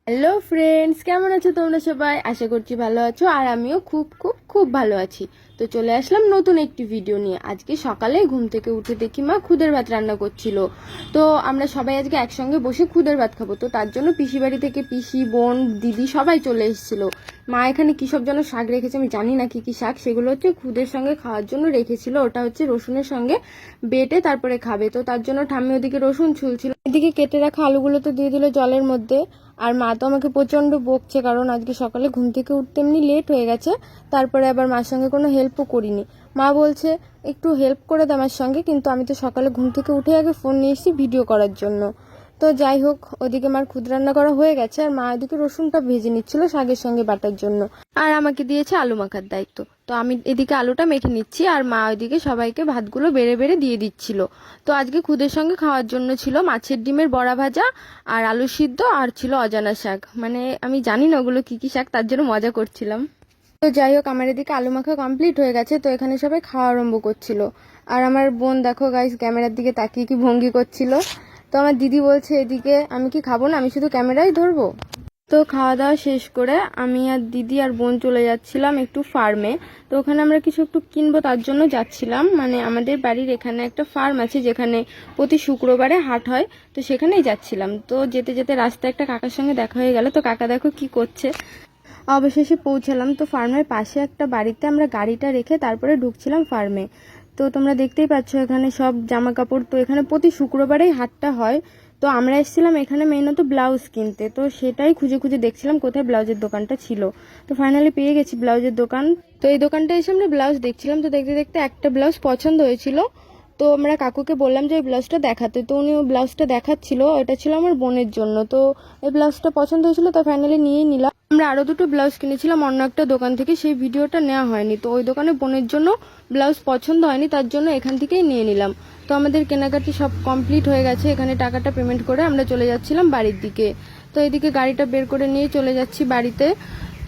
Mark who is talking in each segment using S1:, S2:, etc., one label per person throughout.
S1: Hello friends, কেমন আছো তোমরা সবাই? আশা করছি ভালো আছো, আর আমিও খুব খুব খুব ভালো আছি। তো চলে আসলাম নতুন একটি ভিডিও নিয়ে। আজকে সকালে ঘুম থেকে উঠে দেখি মা খুদের ভাত রান্না করছিল। তো আমরা সবাই আজকে একসঙ্গে বসে খুদের ভাত খাবো। তো তার জন্য পিসি বাড়ি থেকে পিসি, বোন, দিদি সবাই চলে এসেছিল। মা এখানে কী সব যেন শাক রেখেছে, আমি জানি না কি কি শাক। সেগুলো হচ্ছে খুদের সঙ্গে খাওয়ার জন্য রেখেছিল। ওটা হচ্ছে রসুনের সঙ্গে বেটে তারপরে খাবে। তো তার জন্য ঠাম্মি ওদিকে রসুন ছুলছিল, এদিকে কেটে রাখা আলুগুলো তো দিয়ে দিল জলের মধ্যে। আর মা তো আমাকে প্রচণ্ড বকছে, কারণ আজকে সকালে ঘুম থেকে উঠতে এমনি লেট হয়ে গেছে। তারপরে আবার মার সঙ্গে কোনো হেল্পও করিনি। মা বলছে একটু হেল্প করে দে আমার সঙ্গে, কিন্তু আমি তো সকালে ঘুম থেকে উঠে আগে ফোন নিয়ে এসেছি ভিডিও করার জন্য। তো যাই হোক, ওদিকে মার খুদ রান্না করা হয়ে গেছে, আর মা এদিকে রসুনটা ভেজে নিচ্ছিল শাকের সঙ্গে বাটার জন্য। আর আমাকে দিয়েছে আলু মাখার দায়িত্ব। তো আমি এদিকে আলুটা মেখে নিচ্ছি, আর মা ওইদিকে সবাইকে ভাতগুলো বেড়ে বেড়ে দিয়ে দিচ্ছিল। তো আজকে খুদের সঙ্গে খাওয়ার জন্য ছিল মাছের ডিমের বড়া ভাজা, আর আলু সিদ্ধ, আর ছিল অজানা শাক। মানে আমি জানি না ওগুলো কি কি শাক, তার জন্য মজা করছিলাম। তো যাই হোক, আমার এদিকে আলু মাখা কমপ্লিট হয়ে গেছে। তো এখানে সবাই খাওয়া আরম্ভ করছিল। আর আমার বোন দেখো গাইস ক্যামেরার দিকে তাকিয়ে কি ভঙ্গি করছিল। তো আমার দিদি বলছে এদিকে আমি কি খাবো না, আমি শুধু ক্যামেরাই ধরবো। তো খাওয়া দাওয়া শেষ করে আমি আর দিদি আর বোন চলে যাচ্ছিলাম একটু ফার্মে। তো ওখানে আমরা কিছু একটু কিনবো, তার জন্য যাচ্ছিলাম। মানে আমাদের বাড়ির এখানে একটা ফার্ম আছে, যেখানে প্রতি শুক্রবারে হাট হয়। তো সেখানেই যাচ্ছিলাম। তো যেতে যেতে রাস্তায় একটা কাকার সঙ্গে দেখা হয়ে গেল। তো কাকা দেখো কি করছে। অবশেষে পৌঁছালাম। তো ফার্মের পাশে একটা বাড়িতে আমরা গাড়িটা রেখে তারপরে ঢুকছিলাম ফার্মে। তো তোমরা দেখতেই পাচ্ছ এখানে সব জামা কাপড়। তো এখানে প্রতি শুক্রবারেই হাটটা হয়। তো আমরা এসেছিলাম এখানে মেইনত ব্লাউজ কিনতে। তো সেটাই খুঁজে খুঁজে দেখছিলাম কোথায় ব্লাউজের দোকানটা ছিল। তো ফাইনালি পেয়ে গেছি ব্লাউজের দোকান। তো এই দোকানটা এসে আমরা ব্লাউজ দেখছিলাম। তো দেখতে দেখতে একটা ব্লাউজ পছন্দ হয়েছিল। তো আমরা কাকুকে বললাম যে ওই ব্লাউজটা দেখাতে। তো উনি ওই ব্লাউজটা দেখাচ্ছিল, এটা ছিল আমার বোনের জন্য। তো এই ব্লাউজটা পছন্দ হয়েছিল, তো ফাইনালি নিয়েই নিলাম। আমরা আরও দুটো ব্লাউজ কিনেছিলাম অন্য একটা দোকান থেকে, সেই ভিডিওটা নেওয়া হয়নি। তো ওই দোকানে বোনের জন্য ব্লাউজ পছন্দ হয়নি, তার জন্য এখান থেকেই নিয়ে নিলাম। তো আমাদের কেনাকাটি সব কমপ্লিট হয়ে গেছে। এখানে টাকাটা পেমেন্ট করে আমরা চলে যাচ্ছিলাম বাড়ির দিকে। তো এদিকে গাড়িটা বের করে নিয়ে চলে যাচ্ছি বাড়িতে।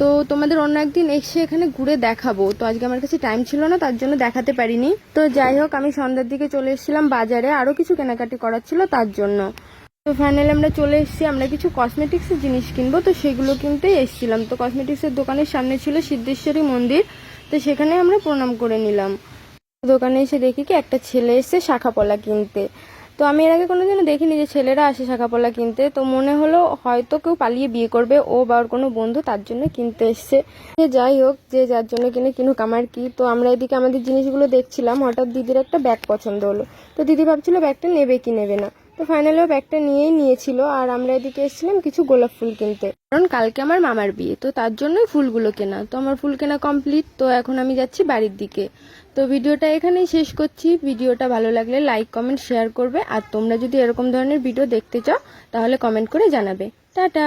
S1: তো তোমাদের অন্য একদিন এসে এখানে ঘুরে দেখাবো। তো আজকে আমার কাছে টাইম ছিল না, তার জন্য দেখাতে পারিনি। তো যাই হোক, আমি সন্ধ্যার দিকে চলে এসেছিলাম বাজারে, আরও কিছু কেনাকাটি করার ছিল তার জন্য। তো ফাইনালি আমরা চলে এসেছি, আমরা কিছু কসমেটিক্সের জিনিস কিনবো। তো সেগুলো কিনতেই এসেছিলাম। তো কসমেটিক্সের দোকানের সামনে ছিল সিদ্ধেশ্বরী মন্দির। তো সেখানে আমরা প্রণাম করে নিলাম। দোকানে এসে দেখি কি একটা ছেলে এসছে শাঁখাপলা কিনতে। তো আমি এর আগে কোনোদিনও দেখিনি যে ছেলেরা আসে শাঁখাপলা কিনতে। তো মনে হলো হয়তো কেউ পালিয়ে বিয়ে করবে, ও বা ওর কোনো বন্ধু, তার জন্য কিনতে এসছে। যাই হোক, যে যার জন্য কিনে কিনুক, আমার কি। তো আমরা এদিকে আমাদের জিনিসগুলো দেখছিলাম, হঠাৎ দিদির একটা ব্যাগ পছন্দ হলো। তো দিদি ভাবছিল ব্যাগটা নেবে কি নেবে না। তো ফাইনালি ও ব্যাগটা নিয়েই নিয়েছিল। আর আমরা এদিকে এসেছিলাম কিছু গোলাপ ফুল কিনতে, কারণ কালকে আমার মামার বিয়ে। তো তার জন্যই ফুলগুলো কেনা। তো আমার ফুল কেনা কমপ্লিট। তো এখন আমি যাচ্ছি বাড়ির দিকে। তো ভিডিওটা এখানেই শেষ করছি। ভিডিওটা ভালো লাগলে লাইক কমেন্ট শেয়ার করবে। আর তোমরা যদি এরকম ধরনের ভিডিও দেখতে চাও তাহলে কমেন্ট করে জানাবে। টাটা।